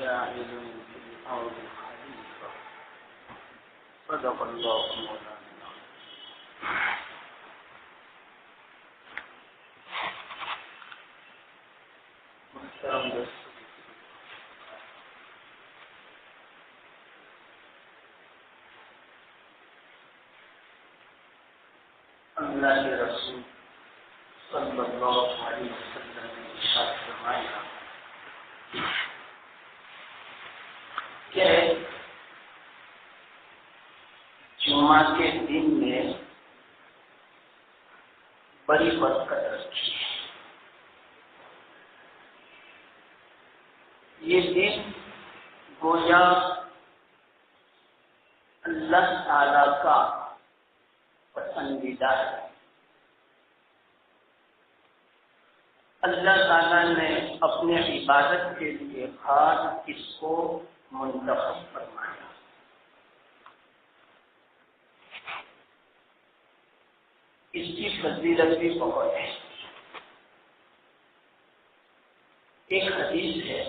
جاعل في الأرض خليفة صدق الله مولانا. محترم دوستو، اللہ کے رسول صلی اللہ علیہ وسلم نے ارشاد فرمایا کہ جمعہ کے دن میں بڑی برکت رکھی ہے. یہ دن گویا اللہ تعالی کا پسندیدہ ہے. اللہ تعالیٰ نے اپنے عبادت کے لیے خاص اس کو منتخب فرمایا. اس کی فضیلت بھی بہت ہے. ایک حدیث ہے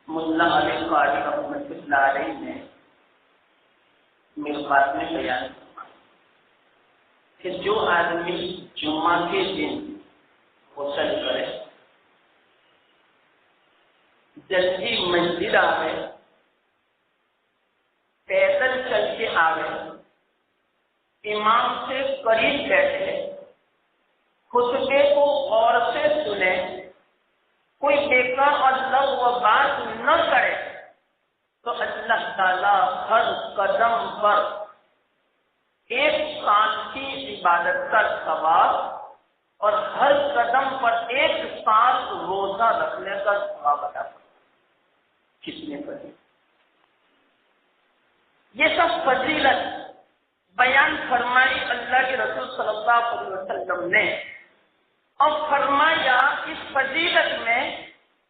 ملا علی قاری رحمۃ اللہ علیہ نے میرے بات میں بیان کرنا کہ جو آدمی جمعہ کے دن غسل کرے، جلدی مسجد آوے، پیدل چل کے آوے، امام سے قریب بیٹھے، خطبے کو غور سے سنے، کوئی بیکار اور لغو بات نہ کرے، تو اللہ تعالیٰ ہر قدم پر ایک سال کی عبادت کا ثواب اور ہر قدم پر ایک سال روزہ رکھنے کا ثواب عطا کرتا. کس نے پڑھی؟ یہ سب فضیلت بیان فرمائی اللہ کے رسول صلی اللہ علیہ وسلم نے، اور فرمایا اس فضیلت میں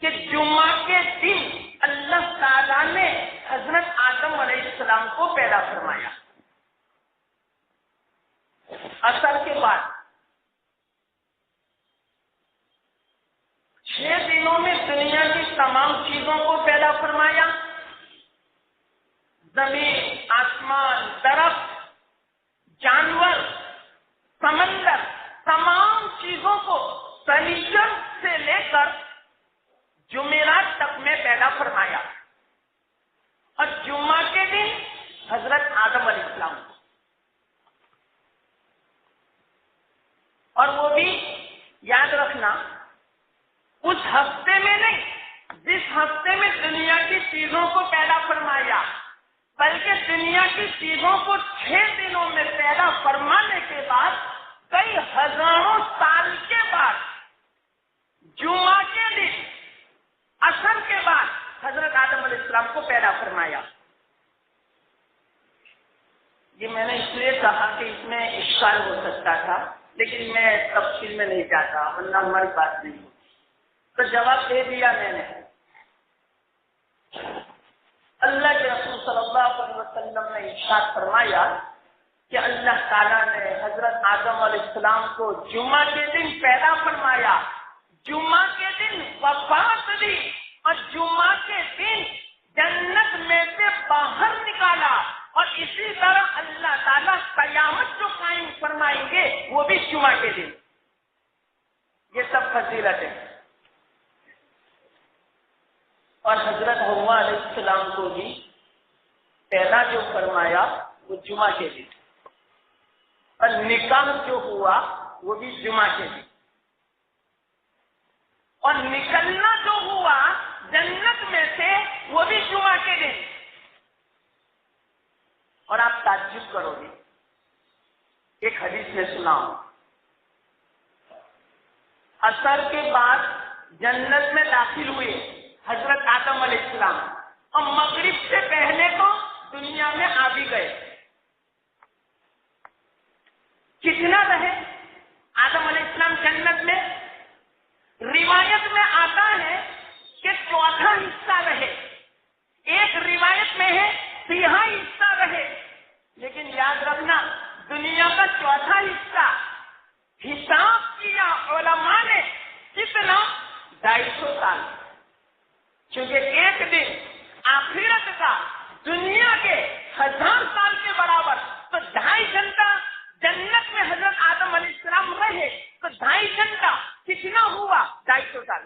کہ جمعہ کے دن اللہ تعالیٰ نے حضرت آدم علیہ السلام کو پیدا فرمایا. عصر کے بعد 6 دنوں میں دنیا کی تمام چیزوں کو پیدا فرمایا. زمین، آسمان، درخت، جانور، سمندر، تمام چیزوں کو سنیچر سے لے کر جمعرات تک میں پیدا فرمایا. اور جمعہ کے دن حضرت آدم علیہ السلام کو، اور وہ بھی یاد رکھنا اس ہفتے میں نہیں جس ہفتے میں دنیا کی چیزوں کو پیدا فرمایا، بلکہ دنیا کی چیزوں کو 6 دنوں میں پیدا فرمانے کے بعد کئی ہزاروں سال کے بعد جمعہ کے دن عصر کے بعد حضرت آدم علیہ السلام کو پیدا فرمایا. یہ میں نے اس لیے کہا کہ اس میں اشکال ہو سکتا تھا، لیکن میں تفصیل میں نہیں جاتا ورنہ ہماری بات نہیں ہوتی. تو جواب دے دیا میں نے. اللہ کے رسول صلی اللہ علیہ وسلم نے ارشاد فرمایا کہ اللہ تعالیٰ نے حضرت آدم علیہ السلام کو جمعہ کے دن پیدا فرمایا، جمعہ کے دن وفات دی، اور جمعہ کے دن جنت میں سے باہر نکالا. اور اسی طرح اللہ تعالیٰ قیامت جو قائم فرمائیں گے وہ بھی جمعہ کے دن. یہ سب فضیلت ہے. اور حضرت حوا علیہ السلام کو بھی پیدا جو فرمایا وہ جمعہ کے دن، اور نکاح جو ہوا وہ بھی جمعہ کے دن، اور نکلنا جو ہوا جنت میں سے وہ بھی جمعہ کے دن. اور آپ تعجب کرو گے، ایک حدیث میں سناؤں، عصر کے بعد جنت میں داخل ہوئے حضرت آدم علیہ السلام، اور مغرب سے پہلے تو دنیا میں آ بھی گئے. کتنا رہے آدم علیہ السلام جنت میں؟ روایت میں آتا ہے کہ چوتھا حصہ رہے، ایک روایت میں ہے تیہائی حصہ رہے. لیکن یاد رکھنا دنیا کا چوتھا حصہ حساب کیا علماء نے کتنا 250 سال. چونکہ ایک دن آخرت کا دنیا کے 1000 سال کے برابر، تو 2.5 گھنٹہ جنت میں حضرت آدم علیہ السلام رہے، تو 2.5 گھنٹہ کتنا ہوا؟ 250 سال،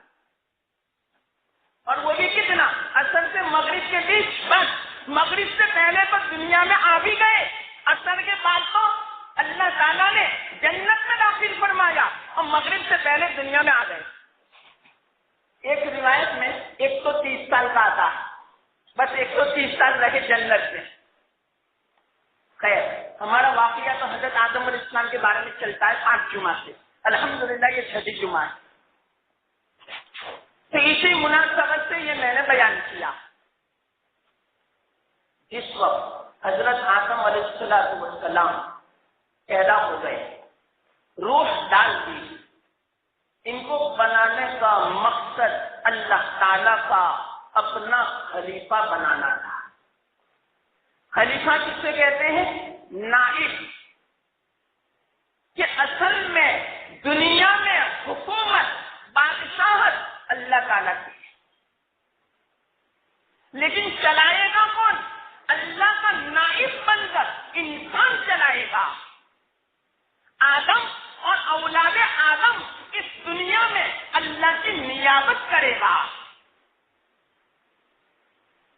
اور وہ بھی کتنا؟ عصر سے مغرب کے بیچ، بس مغرب سے پہلے تو دنیا میں آ بھی گئے، عصر کے بعد تو اللہ تعالیٰ نے جنت میں داخل فرمایا اور مغرب سے پہلے دنیا میں آ گئے۔ ایک روایت میں 130 سال کا آتا ہے، بس 130 سال رہے جنت میں۔ خیر، ہمارا واقعہ تو حضرت آدم علیہ السلام کے بارے میں چلتا ہے 5 جمعہ سے، الحمدللہ یہ 6 جمعہ ہے، تو اسی مناسبت سے یہ میں نے بیان کیا۔ جس وقت حضرت آدم علیہ السلام پیدا ہو گئے، روح ڈال دی، ان کو بنانے کا مقصد اللہ تعالی کا اپنا خلیفہ بنانا تھا۔ خلیفہ کس سے کہتے ہیں؟ نائب، کہ اصل میں دنیا میں حکومت، بادشاہت اللہ تعالیٰ کی ہے، لیکن چلائے گا کون؟ اللہ کا نائب بن کر انسان چلائے گا۔ آدم اور اولاد آدم اس دنیا میں اللہ کی نیابت کرے گا،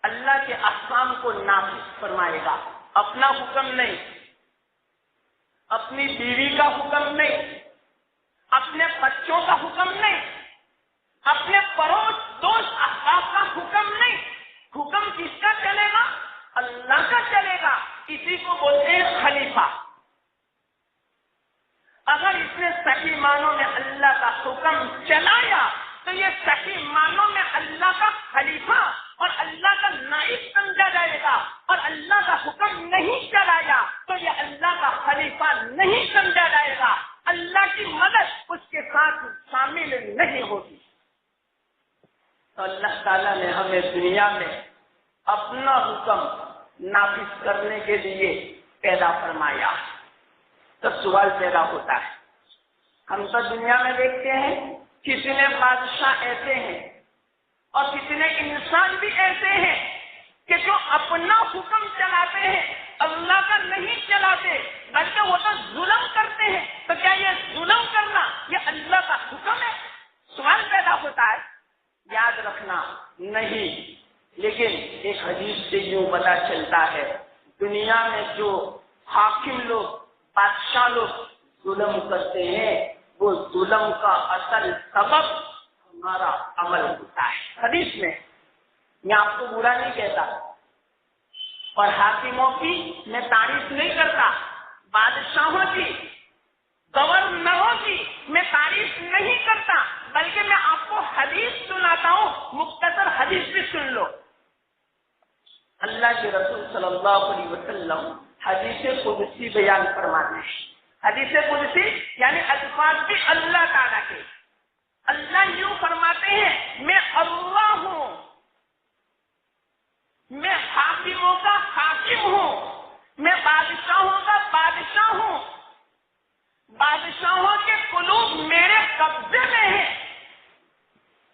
اللہ کے احکام کو نافذ فرمائے گا، اپنا حکم نہیں، اپنی بیوی کا حکم نہیں، اپنے بچوں کا حکم نہیں، اپنے پڑوس دوست احباب کا حکم نہیں، حکم کس کا چلے گا؟ اللہ کا چلے گا۔ اسی کو بولتے ہیں خلیفہ۔ اگر اس نے صحیح معنوں میں اللہ کا حکم چلایا تو یہ صحیح معنوں میں اللہ کا خلیفہ اور اللہ کا نائب سمجھا جائے گا، اور اللہ کا حکم نہیں چلایا تو یہ اللہ کا خلیفہ نہیں سمجھا جائے گا، اللہ کی مدد اس کے ساتھ شامل نہیں ہوگی۔ تو اللہ تعالیٰ نے ہمیں دنیا میں اپنا حکم نافذ کرنے کے لیے پیدا فرمایا۔ تو سوال پیدا ہوتا ہے، ہم تو دنیا میں دیکھتے ہیں کتنے بادشاہ ایسے ہیں اور کتنے انسان بھی ایسے ہیں کہ جو اپنا حکم چلاتے ہیں، اللہ کا نہیں چلاتے، بلکہ وہ تو ظلم کرتے ہیں۔ تو کیا یہ ظلم کرنا یہ اللہ کا حکم ہے؟ سوال پیدا ہوتا ہے۔ یاد رکھنا نہیں، لیکن ایک حدیث سے یوں پتا چلتا ہے، دنیا میں جو حاکم لوگ، بادشاہ لوگ ظلم کرتے ہیں، وہ ظلم کا اصل سبب ہمارا عمل ہوتا ہے۔ حدیث میں آپ کو برا نہیں کہتا اور حاکموں کی میں تعریف نہیں کرتا، بادشاہوں کی، گورنروں کی میں تعریف نہیں کرتا، بلکہ میں آپ کو حدیث سناتا ہوں، مختصر حدیث بھی سن لو۔ اللہ کے رسول صلی اللہ علیہ وسلم حدیث قدسی بیان فرماتے ہیں۔ حدیث قدسی یعنی الفاظ بھی اللہ تعالیٰ کے۔ اللہ یوں فرماتے ہیں، میں اللہ ہوں، میں حاکموں کا حاکم ہوں، میں بادشاہوں کا بادشاہ ہوں، بادشاہوں کے قلوب میرے قبضے میں ہیں۔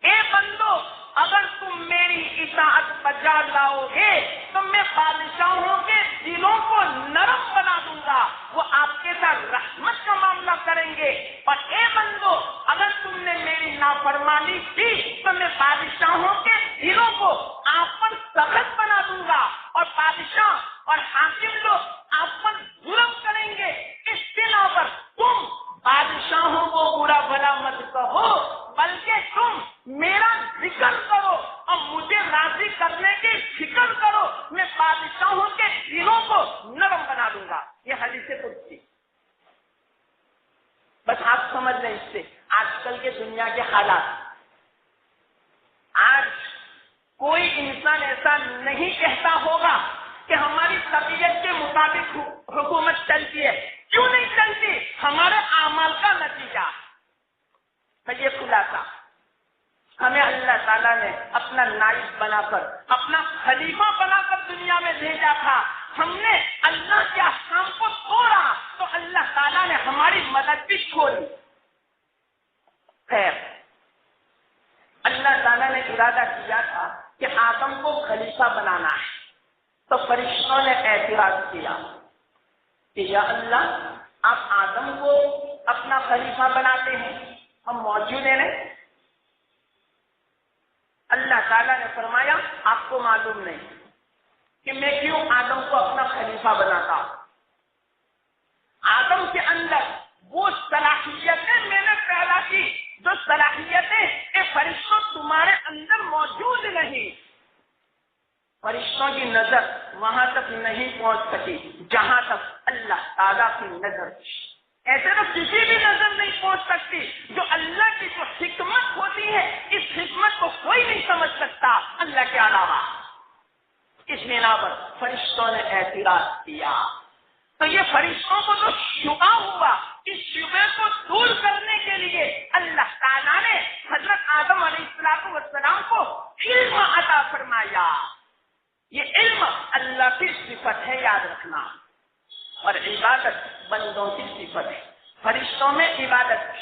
اے بندو، اگر تم میری اطاعت بجا لاؤ گے تو میں بادشاہوں کے دلوں کو نرم بنا دوں گا، وہ آپ کے ساتھ رحمت کا معاملہ کریں گے، اور اے بندو اگر تم نے میری نافرمانی کی تو میں بادشاہوں کے دلوں کو آپ پر سخت بنا دوں گا، اور بادشاہ اور حاکم لوگ آپ پر ظلم کریں گے۔ اس بنا پر تم بادشاہوں کو برا بھلا مت کہو، بلکہ تم میرا ذکر کرو اور مجھے راضی کرنے کی فکر کرو، میں بادشاہوں کے دلوں کو نرم بنا دوں گا۔ یہ حدیث قدسی۔ بس آپ سمجھ لیں اس سے آج کل کے دنیا کے حالات۔ آج کوئی انسان ایسا نہیں کہتا ہوگا کہ ہماری طبیعت کے مطابق حکومت چلتی ہے۔ کیوں نہیں چلتی؟ ہمارے اعمال کا نتیجہ۔ یہ خلاصہ، ہمیں اللہ تعالیٰ نے اپنا نائب بنا کر، اپنا خلیفہ بنا کر دنیا میں بھیجا تھا۔ ہم نے اللہ کے احکام کو توڑا تو اللہ تعالیٰ نے ہماری مدد بھی چھوڑی۔ خیر، اللہ تعالیٰ نے ارادہ کیا تھا کہ آدم کو خلیفہ بنانا ہے، تو فرشتوں نے اعتراض کیا کہ یا اللہ، آپ آدم کو اپنا خلیفہ بناتے ہیں، ہم موجود ہیں نہیں؟ اللہ تعالیٰ نے فرمایا آپ کو معلوم نہیں کہ میں کیوں آدم کو اپنا خلیفہ بناتا ہوں؟ آدم کے اندر وہ صلاحیتیں میں نے پیدا کی جو صلاحیتیں کہ فرشتوں تمہارے اندر موجود نہیں، فرشتوں کی نظر وہاں تک نہیں پہنچ سکی جہاں تک اللہ تعالیٰ کی نظر تھی۔ ایسے تو کسی بھی نظر نہیں پہنچ سکتی، جو اللہ کی جو حکمت ہوتی ہے اس حکمت کو کوئی نہیں سمجھ سکتا اللہ کے علاوہ۔ اس بنا پر فرشتوں نے اعتراض کیا، تو یہ فرشتوں کو جو شبہ ہوا، اس شبہ کو دور کرنے کے لیے اللہ تعالیٰ نے حضرت آدم علیہ السلام کو علم عطا فرمایا۔ یہ علم اللہ کی صفت ہے، یاد رکھنا، اور عبادت بندوں کی صفت ہے۔ فرشتوں میں عبادت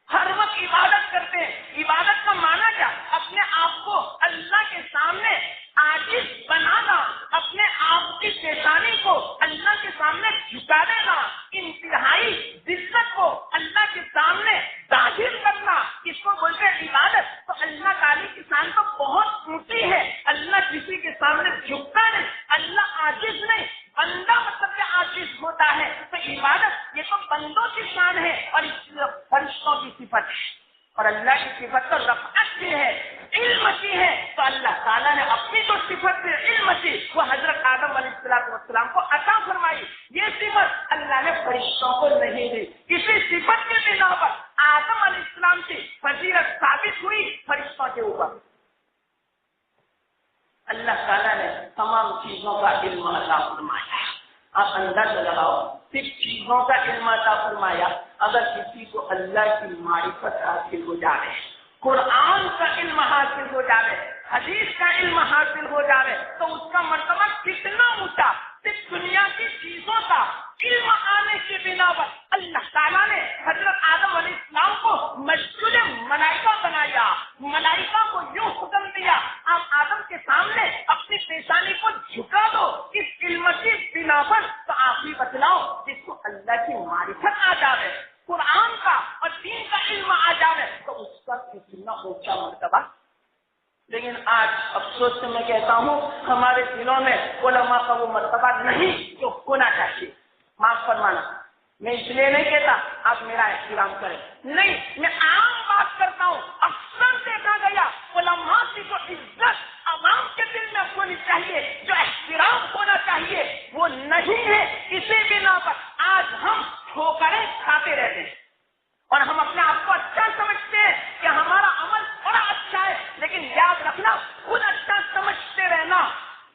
ہر وقت عبادت کرتے ہیں۔ عبادت کا معنی کیا؟ اپنے آپ کو اللہ کے سامنے عاجز بنانا، اپنے آپ کی پیشانی کو اللہ کے سامنے جھکا دینا، انتہائی ذلت کو اللہ کے سامنے ظاہر کرنا، اس کو بولتے ہیں عبادت۔ تو اللہ تعالی کی شان تو بہت اونچی ہے، اللہ کسی کے سامنے جھکتا نہیں، اللہ عاجز نہیں، بندہ مطلب کہ عاجز ہوتا ہے۔ تو عبادت یہ تو بندوں کی شان ہے اور فرشتوں کی صفت ہے، اور اللہ کی صفت تو رفعت کی ہے، علم کی ہے۔ تو اللہ تعالیٰ نے اپنی جو صفت سے علم کی وہ حضرت آدم علیہ السلام کو عطا فرمائی۔ یہ صفت اللہ نے فرشتوں کو نہیں دی، اسی صفت کے بنا پر آدم علیہ السلام کی فضیلت ثابت ہوئی فرشتوں کے اوپر۔ اللہ تعالیٰ نے تمام چیزوں کا علم عطا فرمایا۔ آپ اندازہ لگاؤ، صرف چیزوں کا علم عطا فرمایا، اگر کسی کو اللہ کی معرفت حاصل ہو جائے، قرآن کا علم حاصل ہو جائے، حدیث کا علم حاصل ہو جائے، تو اس کا مرتبہ کتنا اونچا۔ صرف دنیا کی چیزوں کا علم آنے کی بنا پر اللہ تعالیٰ نے حضرت آدم علیہ السلام کو مسجد ملائکہ بنایا، ملائکہ کو یوں حکم دیا آپ آدم کے سامنے اپنی پیشانی کو جھکا دو، اس علم کی بنا پر۔ تو آپ ہی بتلاؤ، جس کو اللہ کی معرفت آ جائے، قرآن کا اور دین کا علم آ جائے، تو اس کا کتنا اونچا مرتبہ۔ لیکن آج افسوس سے میں کہتا ہوں ہمارے دلوں میں علماء کا وہ مرتبہ نہیں جو ہونا چاہیے۔ معاف فرمانا، میں اس لیے نہیں کہتا آپ میرا احترام کریں، نہیں، میں عام بات کرتا ہوں۔ اکثر دیکھا گیا علماء کی جو عزت عوام کے دل میں ہونی چاہیے، جو احترام ہونا چاہیے، وہ نہیں ہے۔ اسی بنا پر آج ہم ٹھوکریں کھاتے رہتے ہیں اور ہم اپنے آپ کو اچھا سمجھتے ہیں کہ ہمارا عمل بڑا اچھا ہے، لیکن یاد رکھنا خود اچھا سمجھتے رہنا۔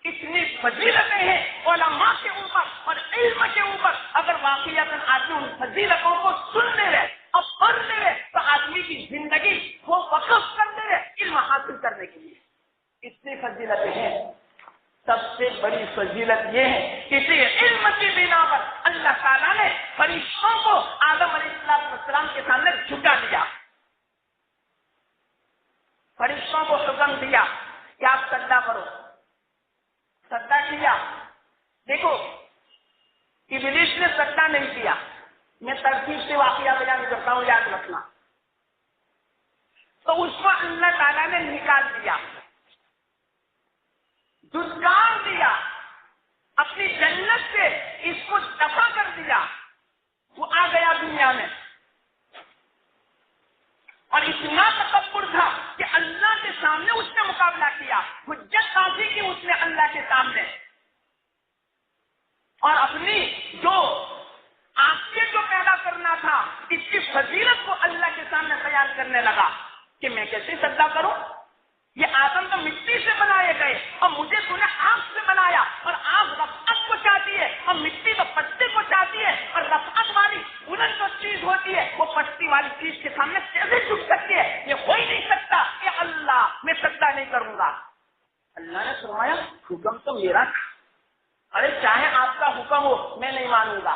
اتنی فضیلتیں ہیں علماء کے اوپر اور علم کے اوپر، اگر واقعات آدمی ان فضیلتوں کو سن لے رہے اور پڑھ لے رہے تو آدمی کی زندگی وہ وقف کر دے رہے علم حاصل کرنے کے لیے۔ اتنی فضیلتیں ہیں۔ سب سے بڑی فضیلت یہ ہے کہ اسی علم کی بنا پر اللہ تعالیٰ نے فرشتوں کو آدم علیہ السلام کے سامنے جھکا دیا، فرشتوں کو حکم دیا کہ آپ سجدہ کرو، سجدہ کیا۔ دیکھو ابلیس نے سجدہ نہیں کیا، میں ترتیب سے واقعہ بیان کرتا ہوں، یاد رکھنا۔ تو اس کو اللہ تعالیٰ نے نکال دیا، دھتکار دیا، اپنی جنت سے اس کو دفع کر دیا، وہ آ گیا دنیا میں، اور اتنا تکبر تھا کہ اللہ کے سامنے اس نے مقابلہ کیا، حجت قاضی کی اس نے اللہ کے سامنے، اور اپنی جو آخرت جو پیدا کرنا تھا اس کی فضیلت کو اللہ کے سامنے بیان کرنے لگا کہ میں کیسے سجدہ کروں، یہ آدم تو مٹی سے بنائے گئے اور مجھے تو نے آگ سے بنایا، اور آگ رفعت کو چاہتی ہے اور مٹی تو پستی کو چاہتی ہے، اور رفعت والی بلند جو چیز ہوتی ہے وہ پستی والی چیز کے سامنے کیسے جھک سکتی ہے؟ یہ ہو ہی نہیں سکتا کہ اللہ میں سجدہ نہیں کروں گا۔ اللہ نے فرمایا حکم تو میرا تھا، ارے چاہے آپ کا حکم ہو میں نہیں مانوں گا،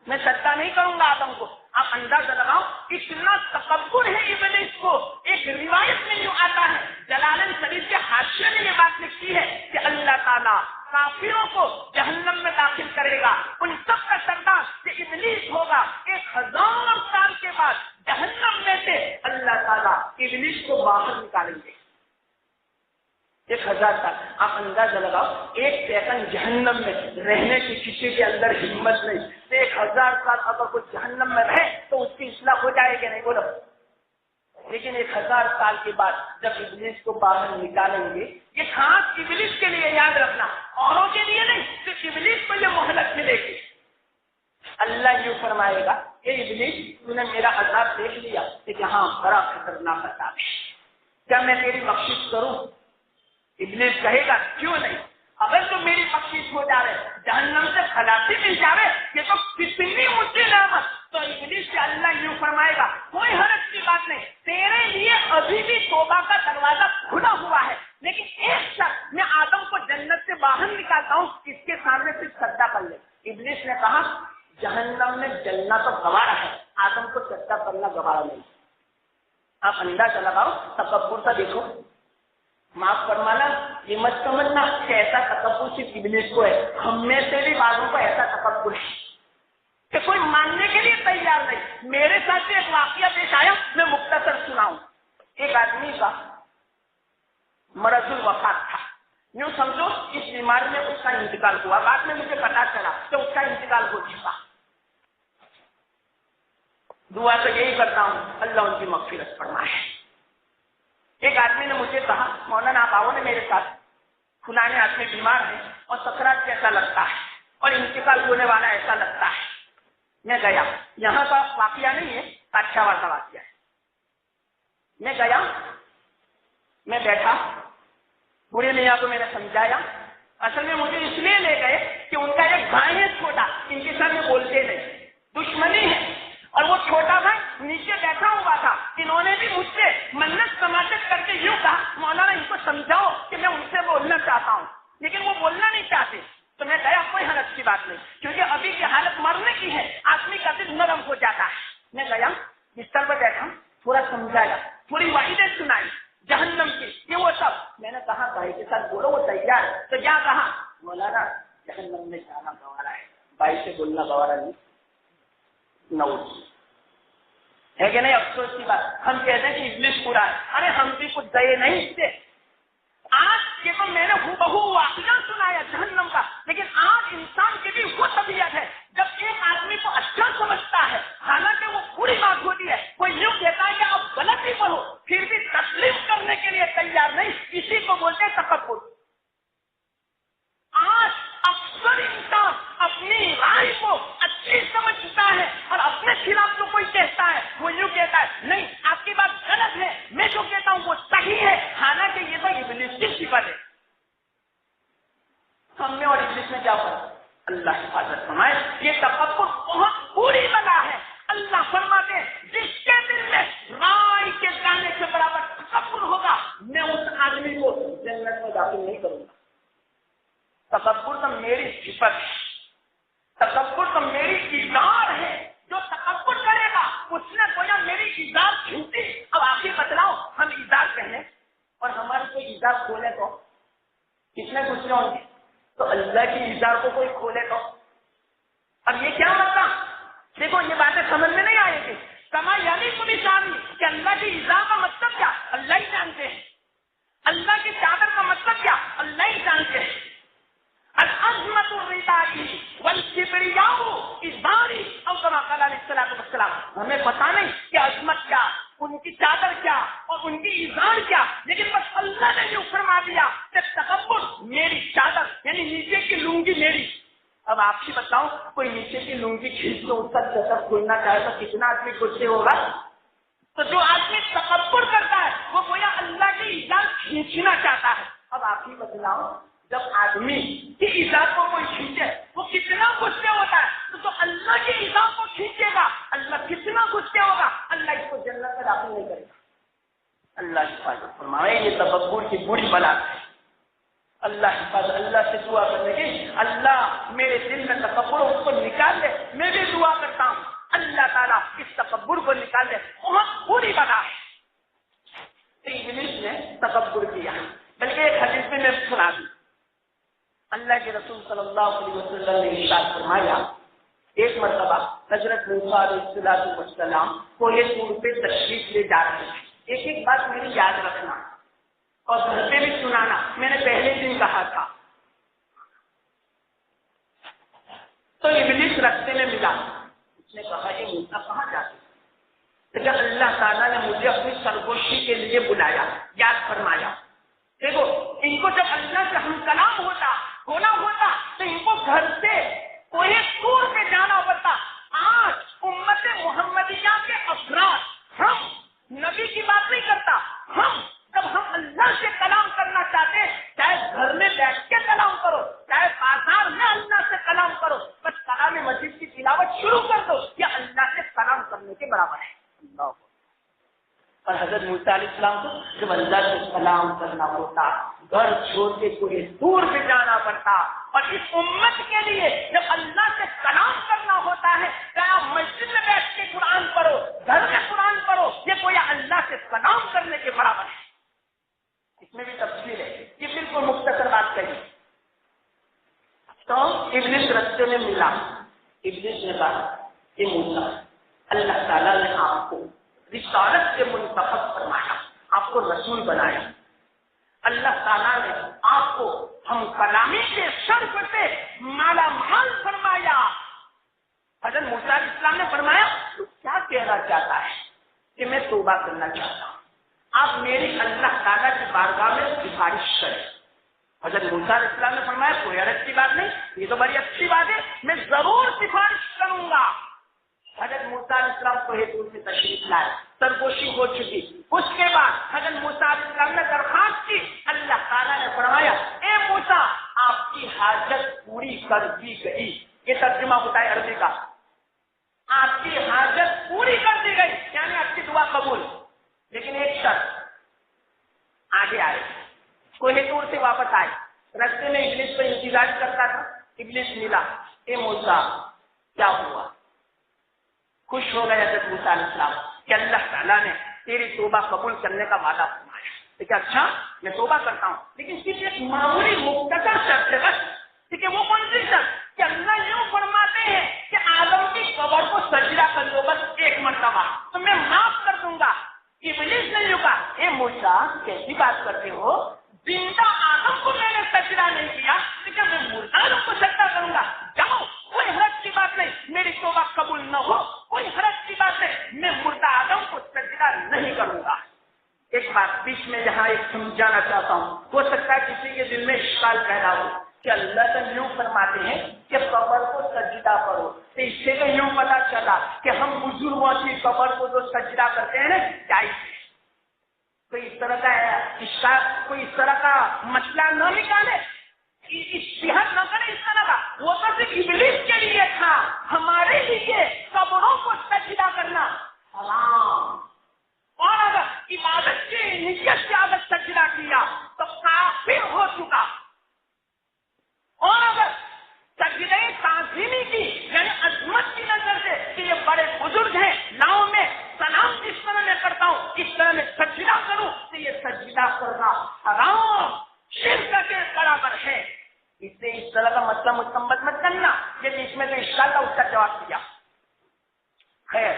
میں سجدہ نہیں کروں گا آدم کو، آپ اندازہ لگاؤ اتنا تکبر ہے ابلیس کو. ایک روایت میں یوں آتا ہے, جلالین شریف کے حاشیے میں یہ بات لکھی ہے کہ اللہ تعالیٰ کافروں کو جہنم میں داخل کرے گا, ان سب کا سردار کہ ابلیس ہوگا. 1000 سال کے بعد جہنم میں سے اللہ تعالیٰ ابلیس کو باہر نکالیں گے. 1000 سال آپ اندازہ لگاؤ, ایک سیکنڈ جہنم میں رہنے کی کسی کے اندر ہمت نہیں. 1000 سال اگر کوئی جہنم میں رہے تو اس کی اصلاح ہو جائے گی نہیں, بولو. لیکن 1000 سال کے بعد جب ابلیس کو باہر نکالیں گے, یہ خاص ابلیس کے لیے یاد رکھنا, اوروں کے لیے نہیں, صرف ابلیس کو یہ مہلت ملے گی. اللہ یوں فرمائے گا کہ ابلیس تو نے میرا عذاب دیکھ لیا کہ ہاں بڑا خطرناک عذاب ہے, کیا میں تیری بخشش کروں؟ ابلیس کہے گا کیوں نہیں, اگر تو میری بخشش ہو جا رہے, جہنم سے خلاصی مل جاوے, یہ تو کتنی اونچی نعمت. تو ابلیس سے اللہ یوں فرمائے گا کوئی حرج کی بات نہیں, تیرے لیے ابھی بھی توبہ کا دروازہ کھلا ہوا ہے, لیکن ایک شخص میں آدم کو جنت سے باہر نکالتا ہوں, اس کے سامنے صرف سجدہ کر لے. ابلیس نے کہا جہنم میں جلنا تو گوارا ہے, آدم کو سجدہ کرنا گوارا نہیں. آپ اندازہ لگاؤ, تکبر کا دیکھو. معاف فرمانا, یہ مت سمجھنا کہ ایسا تکبر صرف ابلیس کو ہے, ہم میں سے بھی بعضوں کو ایسا تکبر ہے کہ کوئی ماننے کے لیے تیار نہیں. میرے ساتھ ایک واقعہ پیش آیا, میں مختصر سناؤں. ایک آدمی کا مرض الوفات تھا, یوں سمجھو اس بیماری میں اس کا انتقال ہوا. بعد میں مجھے پتا چلا کہ اس کا انتقال ہو چکا. دعا تو یہی کرتا ہوں اللہ ان کی مغفرت فرمائے. ایک آدمی نے مجھے کہا مولانا آپ آؤ نا میرے ساتھ, فلانے آدمی بیمار ہے اور سکرات جیسا لگتا ہے اور انتقال ہونے والا ایسا لگتا ہے. میں گیا, یہاں کا واقعہ نہیں ہے, کاٹھیاواڑ کا واقعہ ہے. میں گیا, میں بیٹھا, بوڑھے میاں کو میں نے سمجھایا. اصل میں مجھے اس لیے لے گئے کہ ان کا ایک بھائی ہے چھوٹا, ان کے ساتھ میں بولتے نہیں, دشمنی ہے, اور وہ چھوٹا بھائی نیچے بیٹھا ہوا تھا. انہوں نے بھی مجھ سے منت سماجت کر کے یوں کہا مولانا ان کو سمجھاؤ کہ میں ان سے بولنا چاہتا ہوں, لیکن وہ بولنا نہیں چاہتے. تو میں گیا, کوئی حرج کی بات نہیں, کیونکہ ابھی کی حالت مرنے کی ہے, آدمی کا دل نرم ہو جاتا ہے. میں گیا, بستر پر بیٹھا, تھوڑا سمجھایا, تھوڑی وعیدیں سنائی جہنم کی, یہ وہ سب. میں نے کہا بھائی کے ساتھ بولو, وہ تیار ہے. تو کیا کہا مولانا جہنم میں جانا گوارا ہے, بھائی سے بولنا گوارا نہیں. نوز ہے کہ نہیں؟ افسوس کی بات, ہم کہتے ہیں کہ ابلیس پورا ہے. ارے ہم بھی کچھ گئے نہیں اس سے. آج یہ تو میں نے بہو واقعہ سنایا جہنم کا, لیکن آج انسان کی بھی وہ طبیعت ہے جب ایک آدمی کو اچھا سمجھتا ہے, حالانکہ وہ بری بات ہوتی ہے, کوئی یوں کہتا ہے کہ آپ غلط ہی پڑھو, پھر بھی تسلیم کرنے کے لیے تیار نہیں, اسی کو بولتے ہیں تکبر. آج اکثر انسان اپنی رائے کو اچھی سمجھتا ہے اور اپنے خلاف جو کوئی کہتا ہے وہ یوں کہتا ہے نہیں آپ کی بات غلط ہے, میں جو کہتا ہوں وہ صحیح ہے, حالانکہ یہ تو ابلیس کی صفت ہے. ہم نے اور ابلیس میں کیا فرق؟ اللہ حفاظت فرمائے. یہ تکبر بہت بری بلا ہے. اللہ فرماتے ہیں جس کے دل میں رائے کے جانے سے برابر تکبر ہوگا, میں اس آدمی کو جنت میں داخل نہیں کروں گا. تکبر تو میری صفت ہے, تکبر تو میری ایزار ہے. جو تکبر کرے گا اس نے گویا میری ایزار چھوٹی. اب آپ ہی بتلاؤ, ہم ایزار پہنے اور ہماری کوئی ایزار کھولے تو کس نے کچھ ہوں گے, تو اللہ کی ایزار کو کوئی کھولے تو. اب یہ کیا مطلب, دیکھو یہ باتیں سمجھ میں نہیں آئے گی. کما یعنی کوئی شامل کہ اللہ کی ایزار کا مطلب کیا اللہ ہی جانتے ہیں, اللہ کی چادر کا مطلب کیا اللہ ہی جانتے ہیں. العظمت الردائی والکبریاء ازاری او کما قال علیہ الصلوۃ والسلام. ہمیں پتا نہیں کہ عظمت کیا, ان کی چادر کیا اور ان کی ازار کیا, لیکن بس اللہ نے جو فرما دیا کہ تکبر میری چادر یعنی نیچے کی لنگی میری. اب آپ ہی بتاؤ, کوئی نیچے کی لنگی کھینچ کے اس کا جسد کھولنا چاہے تو کتنا آدمی غصے ہوگا. تو جو آدمی تکبر کرتا ہے وہ گویا اللہ کی ازار کھینچنا چاہتا ہے. اب آپ ہی بتلاؤ, جب آدمی کی ایزار کو کوئی کھینچے وہ کتنا غصے ہوتا ہے, تو اللہ کی ایزار کو کھینچے گا اللہ کتنا غصے ہوگا, اللہ اس کو جنت میں داخل نہیں کرے گا. اللہ حفاظت فرمائے. یہ تکبر کی بری بلا ہے. اللہ حفاظت, اللہ سے دعا کرنے کی اللہ میرے دل میں تکبر اس کو نکال دے. میں بھی دعا کرتا ہوں اللہ تعالیٰ اس تکبر کو نکال دے، بہت بری بلا ہے۔ ابلیس نے تکبر کیا، بلکہ ایک حدیث میں سنا دی، اللہ کے رسول صلی اللہ علیہ وسلم نے ارشاد فرمایا، ایک مرتبہ حضرت موسیٰ علیہ السلام کوہ طور پہ تشریف لے جا رہے ہیں۔ ایک ایک بات میری یاد رکھنا اور گھر پہ بھی سنانا، میں نے پہلے دن کہا تھا۔ تو ابلیس رستے میں ملا، اس نے کہا یہ موسیٰ کہاں جاتے؟ لیکن اللہ تعالیٰ نے مجھے اپنی سرگوشی کے لیے بلایا، یاد فرمایا۔ دیکھو ان کو جب اللہ سے ہم کلام ہونا ہوتا تو ان کو گھر سے کوئی دور پہ جانا پڑتا۔ آج امت محمدیہ کے افراد، ہم نبی کی بات نہیں کرتا، جب ہم اللہ سے کلام کرنا چاہتے ہیں، چاہے گھر میں بیٹھ کے کلام کرو، چاہے بازار میں اللہ سے کلام کرو، بس کلام مجید کی تلاوت شروع کر دو، یہ اللہ سے کلام کرنے کے برابر ہے۔ اللہ اور حضرت موسیٰ علیہ السلام کو جب اللہ سے کلام کرنا ہوتا، گھر چھوڑ کے کوئی دور پہ جانا پڑتا، اور اس امت کے لیے جب اللہ سے کلام کرنا ہوتا ہے، کیا مسجد میں بیٹھ کے قرآن پڑھو، گھر میں قرآن پڑھو، یہ کوئی اللہ سے کلام کرنے کے برابر ہے۔ اس میں بھی تفصیل ہے، یہ بالکل مختصر بات کہی۔ تو ابلیس رستے میں ملا، ابلیس نے کہا کہ موسیٰ، اللہ تعالیٰ نے آپ کو رسالت سے منتخب فرمایا، آپ کو رسول بنایا، اللہ تعالیٰ نے آپ کو ہم کلامی کے شرف سے مالا مال فرمایا۔ حضرت موسیٰ علیہ السلام نے فرمایا تو کیا کہنا چاہتا ہے کہ میں توبہ کرنا چاہتا ہوں، آپ میری اللہ تعالیٰ کی بارگاہ میں سفارش کریں۔ حضرت موسیٰ علیہ السلام نے فرمایا کوئی حرج کی بات نہیں، یہ تو بڑی اچھی بات ہے، میں ضرور سفارش کروں گا۔ حضرت موسیٰ علیہ السلام کوہ طور سے تشریف لائے، سرگوشی ہو چکی۔ اس کے بعد حضرت موسیٰ علیہ السلام نے درخواست کی، اللہ تعالیٰ نے فرمایا اے موسیٰ آپ کی حاجت پوری کر دی گئی۔ یہ ترجمہ ہوتا ہے عربی کا، آپ کی حاجت پوری کر دی گئی، یعنی آپ کی دعا قبول، لیکن ایک شرط، آگے آئے، کوہ طور سے واپس آئے، رستے میں ابلیس پر انتظار کرتا تھا، ابلیس ملا، اے موسیٰ کیا ہوا؟ خوش ہو گئے حضرت موسیٰ علیہ السلام کہ اللہ تعالیٰ نے تیری توبہ قبول کرنے کا وعدہ فرمایا۔ ٹھیک ہے، اچھا میں توبہ کرتا ہوں، لیکن صرف ایک معمولی مختصر شرط ہے بس۔ ٹھیک ہے، وہ کون سی شرط؟ کہ اللہ یوں فرماتے ہیں کہ آدم کی قبر کو سجدہ کر دو بس ایک مرتبہ تو میں معاف کر دوں گا۔ ابلیس نے یوں کہا اے موسیٰ کیسی بات کرتے ہو، زندہ آدم کو میں نے سجدہ نہیں کیا، لیکن میں مردہ کو سجدہ کروں گا، جاؤ، کوئی حرج کی بات نہیں، میری توبہ قبول نہ ہو کوئی حرج کی بات نہیں، میں مردہ آدم کو سجدہ نہیں کروں گا۔ ایک بات بیچ میں یہاں ایک سمجھانا چاہتا ہوں، ہو سکتا ہے کسی کے دل میں اشکال پیدا ہو کہ اللہ تو یوں فرماتے ہیں کہ قبر کو سجدہ کرو، تو اس سے تو یوں پتا چلا کہ ہم بزرگوں کی قبر کو جو سجدہ کرتے ہیں نا جائز ہے۔ کوئی اس طرح کا اشکال، کوئی اس طرح کا مسئلہ نہ نکالے، اشتہار نہ کرے اس طرح کا، وہ تو صرف ابلیس کے لیے تھا، ہمارے لیے قبروں کو سجدہ کرنا حرام، اور اگر عبادت کی نیت سے اگر سجدہ کیا تو کافر ہو چکا، اور اگر سجدہ تعظیمی کی یعنی عظمت کی نظر سے کہ یہ بڑے بزرگ ہیں، لاؤ میں سلام جس طرح میں کرتا ہوں اس طرح میں سجدہ کروں تو یہ سجدہ کرنا حرام، شرک کے برابر ہے۔ اس سے اس طرح کا مسئلہ مستنبط مت کرنا، یہ بیچ میں تو اشکال تھا، اس کا جواب دیا۔ خیر،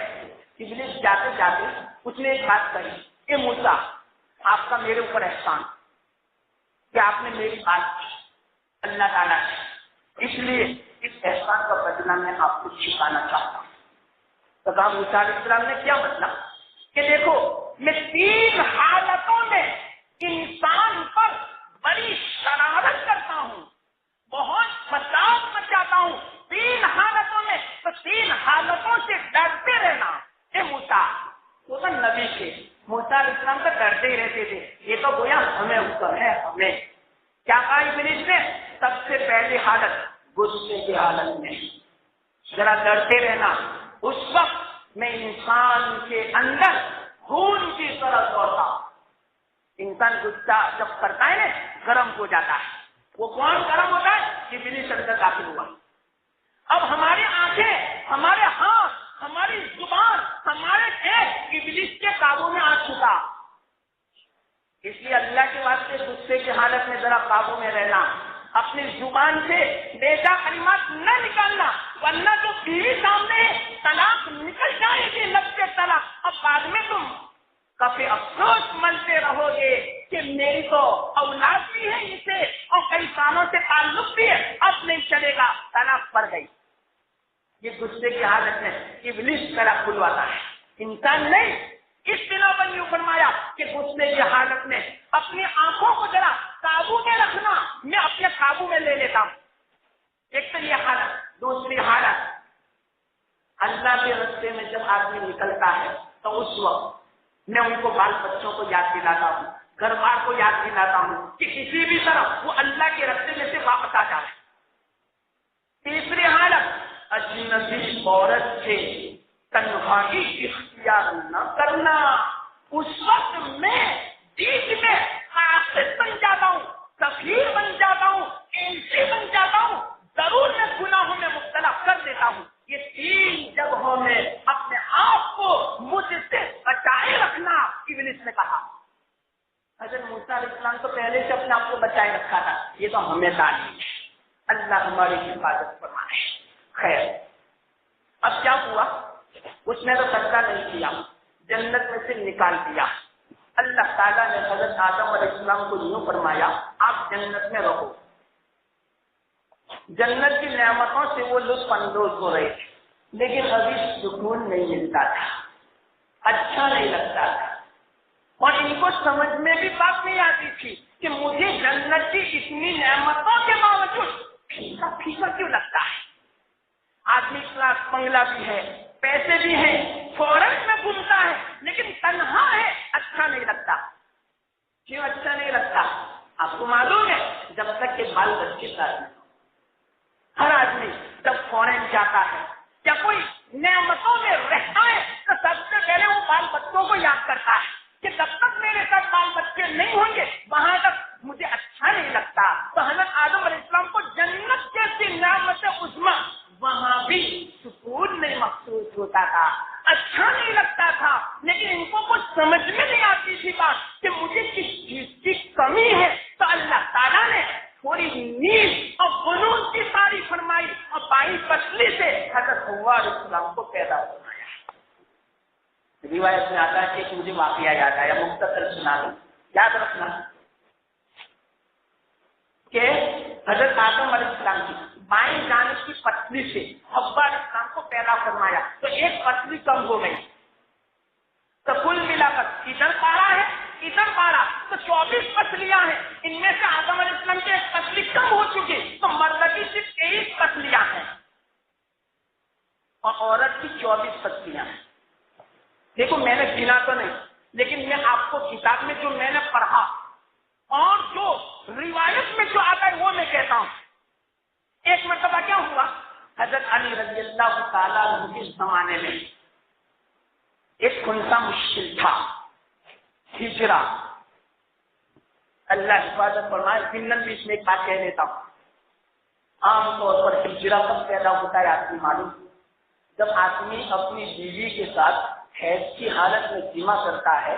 ابلیس جاتے جاتے اس نے ایک بات کہی، اے موسیٰ آپ کا میرے اوپر احسان کہ آپ نے میری بات کی اللہ تعالیٰ نے، اس لیے اس احسان کا بدلہ میں آپ کو چکانا چاہتا ہوں۔ تو کہا موسیٰ علیہ السلام نے کیا مطلب کہ دیکھو میں 3 حالتوں میں انسان پر بڑی شرارت کرتا ہوں، بہت فساد مچاتا ہوں، 3 حالتوں میں، تو 3 حالتوں سے ڈرتے رہنا۔ اے موسیٰ، وہ تو نبی تھے، موسیٰ علیہ السلام تو ڈرتے ہی رہتے تھے، یہ تو گویا ہمیں حکم ہے، ہمیں کیا کہا ابلیس نے؟ سب سے پہلی حالت غصے کی حالت میں ذرا ڈرتے رہنا، اس وقت میں انسان کے اندر خون کی طرح دوڑتا ہوں۔ انسان غصہ جب کرتا ہے نا گرم ہو جاتا ہے، وہ کون گرم ہوتا ہے؟ ابلیس اندر داخل ہوا۔ اب ہماری آنکھیں، ہمارے ہاتھ، ہماری زبان ہمارے ایک ابلیس کے قابو میں آ چکا. اس لیے اللہ کے واسطے غصے کی حالت میں ذرا قابو میں رہنا، اپنی زبان سے بیجا کلمات نہ نکالنا، ورنہ جو بیوی سامنے طلاق نکل جائے گی لفظ طلاق، اب بعد میں تم کافی افسوس ملتے رہو گے کہ میری تو اولاد بھی ہے اسے اور کئی سالوں سے تعلق بھی ہے، اب نہیں چلے گا، طلاق پڑ گئی. یہ غصے کی حالت میں ابلیس طلاق بلواتا ہے، انسان نہیں. اس بنا پر یوں فرمایا کہ غصے کی حالت میں اپنی آنکھوں کو ذرا قابو میں رکھنا، میں اپنے قابو میں لے لیتا ہوں. ایک تو یہ حالت. دوسری حالت، اللہ کے راستے میں جب آدمی نکلتا ہے تو اس وقت میں ان کو بال بچوں کو یاد دلاتا ہوں، گھر بار کو یاد دلاتا ہوں کہ کسی بھی طرح وہ اللہ کے راستے میں سے واپس آ جائے. تیسری حالت، اجنبی عورت سے تنہائی اختیار نہ کرنا. اس وقت میں بیچ میں قاصد بن جاتا ہوں، سفیر بن جاتا ہوں، ایمسی بن جاتا ہوں، ضرور میں گناہوں میں مبتلا کر دیتا ہوں. یہ تین جگہوں میں اپنے آپ کو مجھ سے بچائے رکھنا ابلیس نے کہا. حضرت موسیٰ علیہ السلام تو پہلے سے اپنے آپ کو بچائے رکھا تھا، یہ تو ہمیں تعلیم ہے. اللہ ہماری حفاظت فرمائے. خیر، اب کیا ہوا؟ اس نے تو سجدہ نہیں کیا، جنت میں سے نکال دیا. اللہ تعالیٰ نے حضرت آدم علیہ السلام کو یوں فرمایا آپ جنت میں رہو. جنت کی نعمتوں سے وہ لطف اندوز ہو رہے تھے، لیکن ابھی سکون نہیں ملتا تھا، اچھا نہیں لگتا تھا، اور ان کو سمجھ میں بھی بات نہیں آتی تھی کہ مجھے جنت کی اتنی نعمتوں کے باوجود پھیکا پھیکا کیوں لگتا ہے. آدمی کلاس بنگلہ بھی ہے، پیسے بھی ہیں، فورن میں گھومتا ہے، لیکن تنہا ہے، اچھا نہیں لگتا. کیوں اچھا نہیں لگتا؟ آپ کو معلوم ہے، جب تک کہ بال بچے ساتھ میں. ہر آدمی جب فورن جاتا ہے یا کوئی نعمتوں میں رہتا ہے تو سب سے پہلے وہ بال بچوں کو یاد کرتا ہے کہ جب تک میرے ساتھ بال بچے نہیں ہوں گے وہاں تک مجھے اچھا نہیں لگتا. تو حضرت آدم علیہ السلام کو جنت جیسی نعمت عظمی وہاں بھی سکون نہیں محسوس ہوتا تھا، اچھا نہیں لگتا تھا، لیکن ان کو کچھ سمجھ میں نہیں آتی تھی بات کہ مجھے کس چیز کی کمی ہے. تو اللہ تعالیٰ نے تھوڑی نیند اور فنون کی تعریف فرمائی اور بائی پتلی سے حضرت حوا علیہ السلام کو پیدا فرمایا. روایت میں آتا ہے کہ مجھے واقعہ یاد آیا، مختصر سنا دوں. یاد رکھنا کہ حضرت آدم علیہ السلام کی بائیں جانب کی پتلی سے حوا علیہ السلام کو پیدا فرمایا تو ایک پتلی کم ہو گئی. تو کل ملا کر ادھر 12 ہے، ادھر 12، تو 24 پتلیاں ہیں. ان میں سے آدم علیہ السلام کی ایک پتلی کم ہو چکی تو مرد کی صرف 23 پتلیاں ہیں اور عورت کی 24 پتلیاں ہیں. دیکھو میں نے گنا تو نہیں، لیکن میں آپ کو کتاب میں جو میں نے پڑھا اور جو روایت میں جو آتا ہے وہ میں کہتا ہوں. ایک مرتبہ کیا ہوا، حضرت علی رضی اللہ تعالیٰ عنہ کے زمانے میں ایک خنثی مشکل تھا، ہجرا. اللہ حفاظت فرمائے. ضمن بھی اس میں ایک بات کہہ دیتا ہوں. عام طور پر ہجرا کب پیدا ہوتا ہے آپ کو معلوم؟ جب آدمی اپنی بیوی کے ساتھ حیض کی حالت میں جمع کرتا ہے،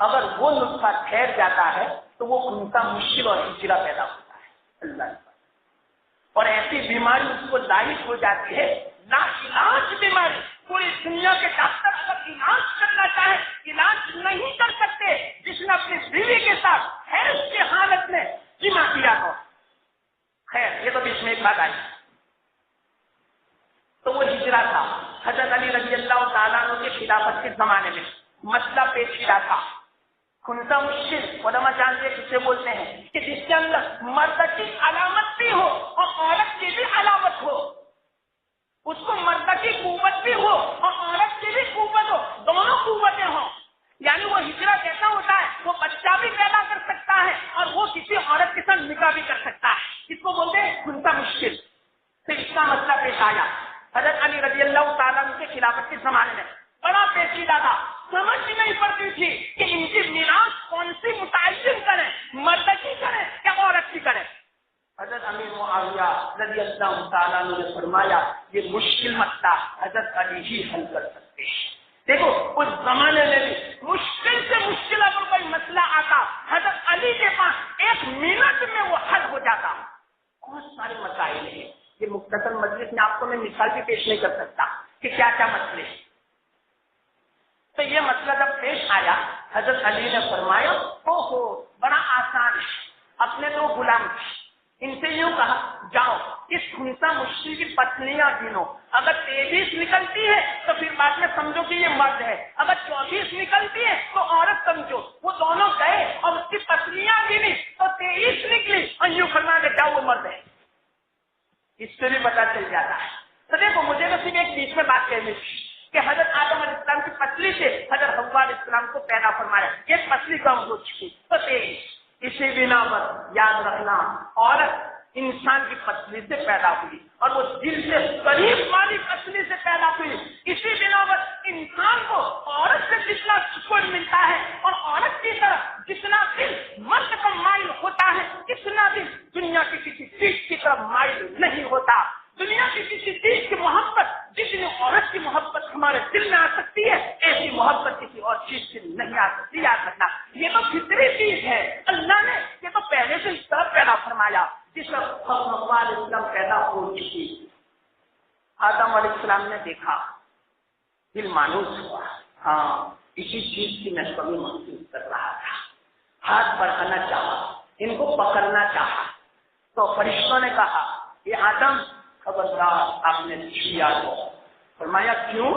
اگر وہ نسخہ ٹھہر جاتا ہے تو وہ خنثی مشکل اور ہجرا پیدا ہوتا ہے. اللہ اور ایسی بیماری اس کو لاحق ہو جاتی ہے، لا علاج بیماری. پوری دنیا کے ڈاکٹر اگر علاج کرنا چاہے علاج نہیں کر سکتے جس نے اپنی بیوی کے ساتھ حیض کی حالت میں جمع کیا ہو. خیر یہ تو بیچ میں ایک بات آئی. تو وہ ہجرا تھا. حضرت علی رضی اللہ تعالیٰ عنہ کے خلافت کے زمانے میں مسئلہ پیچیدہ تھا. خنثی مشکل علماء جانتے کسے بولتے ہیں کہ جس کے اندر مرد کی علامت بھی ہو اور عورت کی بھی علامت ہو. اس کو مرد کی قوت بھی ہو اور عورت کی بھی قوت ہو، دونوں قوتیں ہوں. یعنی وہ ہجرا کیسا ہوتا ہے، وہ بچہ بھی پیدا کر سکتا ہے اور وہ کسی عورت کے ساتھ نکاح بھی کر سکتا ہے. اس کو بولتے ہیں خنثی مشکل. پھر اس کا مسئلہ پیش آیا. حضرت علی رضی اللہ تعالیٰ عنہ کے خلافت کے زمانے میں بڑا پیچیدہ تھا. سمجھ نہیں پڑتی تھی کہ ان کی میراث کون سی متعین کرے، مرد کی کرے یا عورت کی کرے. حضرت امیر معاویہ رضی اللہ تعالیٰ عنہ نے فرمایا یہ مشکل مسئلہ. حضرت حضرت علی ہی حل کر سکتے ہیں۔ دیکھو اس زمانے میں بھی مشکل سے مشکل اگر کوئی مسئلہ آتا حضرت علی کے پاس 1 منٹ میں وہ حل ہو جاتا۔ بہت سارے مسائل ہیں، یہ مختصر مجلس میں آپ کو میں مثال بھی پیش نہیں کر سکتا کہ کیا کیا مسئلے ہیں۔ تو یہ مسئلہ جب پیش آیا حضرت علی نے فرمایا اوہو بڑا آسان ہے، اپنے 2 غلام ان سے یوں کہا جاؤ اس خنثی مشکل کی پتلیاں گنو، اگر 23 نکلتی ہے تو پھر بعد میں سمجھو کہ یہ مرد ہے، اگر 24 نکلتی ہے تو عورت سمجھو۔ وہ دونوں گئے اور اس کی پتلیاں گنی تو 23 نکلی اور یوں فرما کہ جاؤ وہ مرد ہے۔ اس سے بھی پتا چل جاتا ہے۔ تو دیکھو مجھے تو صرف ایک بیچ میں بات کہنی تھی کہ حضرت آدم علیہ السلام کی پتلی سے حضرت حوا علیہ السلام کو پیدا فرمایا، ایک پتلی کم ہو چکی تو 23۔ اسی بنا پر یاد رکھنا عورت انسان کی پتلی سے پیدا ہوئی اور وہ دل سے قریب والی پتلی سے پیدا ہوئی۔ اسی بنا پر انسان کو عورت سے جتنا سکون ملتا ہے اور عورت کی طرف جتنا دل مرد کا مائل ہوتا ہے اتنا دل دنیا کی کسی چیز کی طرف مائل نہیں ہوتا۔ دنیا کی کسی چیز کی محبت جتنی عورت کی محبت ہمارے دل میں آ سکتی ہے ایسی محبت کسی اور چیز سے نہیں آ سکتی۔ یاد رکھنا یہ تو فطری چیز ہے، اللہ نے یہ تو پہلے سے اس طرح پیدا فرمایا۔ جس وقت حوا علیہ السلام پیدا ہو چکی، آدم علیہ السلام نے دیکھا، دل مانوس ہوا، ہاں اسی چیز کی میں کمی محسوس کر رہا تھا، ہاتھ بڑھانا چاہا، ان کو پکڑنا چاہا تو فرشتوں نے کہا یہ آدم خبردار آپ نے چھیا کو۔ فرمایا کیوں؟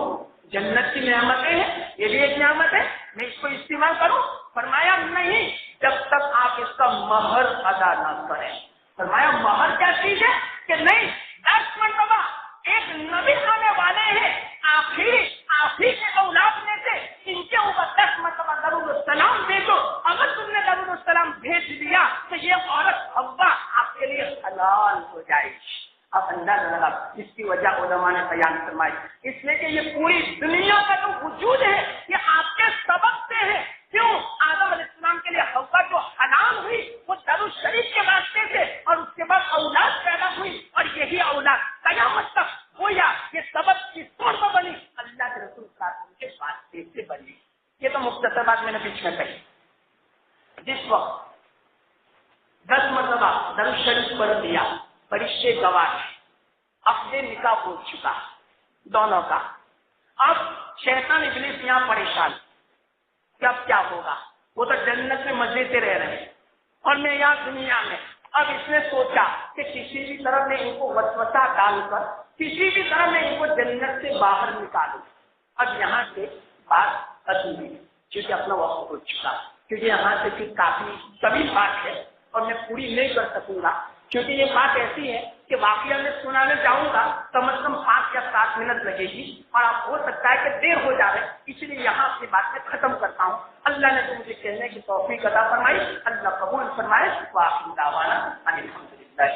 جنت کی نعمتیں ہیں، یہ بھی ایک نعمت ہے، میں اس کو استعمال کروں؟ فرمایا نہیں، جب تک آپ اس کا مہر ادا نہ کریں۔ فرمایا مہر کیا چیز ہے کہ نہیں 10 مرتبہ ایک نبی آنے والے ہیں آخری کے اولاد میں سے، ان کے اوپر 10 مرتبہ درود السلام دے دو، اگر تم نے درود السلام بھیج دیا تو یہ عورت حوا آپ کے لیے حلال ہو جائے گی۔ اب اندازہ لگا جس کی وجہ علماء نے بیان فرمائی، اس لیے کہ یہ پوری دنیا کا جو وجود ہے یہ آپ کے سبب سے ہے۔ کیوں؟ آدم علیہ السلام کے لیے حوا جو حلال ہوئی وہ درود شریف کے واسطے سے، اور اس کے بعد اولاد پیدا ہوئی، اور یہی اولاد قیامت تک گویا یہ سبب کس طور پر بنی؟ اللہ کے رسول صلی اللہ علیہ وسلم کے واسطے سے بنی۔ یہ تو مختصر بات میں نے بیچ میں کہی۔ جس وقت 10 مرتبہ درود شریف پڑھ دیا، فرشتے گواہ اب سے نکاح ہو چکا دونوں کا۔ اب شیطان ابلیس یہاں پریشان کہ اب کیا ہوگا، وہ تو جنت میں مزے سے رہ رہے ہیں اور میں یہاں دنیا میں۔ اب اس نے سوچا کہ کسی بھی طرح میں ان کو وسوسہ ڈال کر کسی بھی طرح میں ان کو جنت سے باہر نکالوں۔ اب یہاں سے بات ادھوری کیونکہ اپنا وقت ہو چکا، کیونکہ یہاں سے پھر کافی طویل بات ہے اور میں پوری نہیں کر سکوں گا، کیونکہ یہ بات ایسی ہے کہ واقعہ میں سنانے جاؤں گا کم از کم 5 یا 7 منٹ لگے گی اور آپ ہو سکتا ہے کہ دیر ہو جائے، اس لیے یہاں اپنی بات میں ختم کرتا ہوں۔ اللہ نے مجھے کہنے کی توفیق عطا فرمائی، اللہ قبول فرمائے۔ وآخر دعوانا ان الحمدللہ۔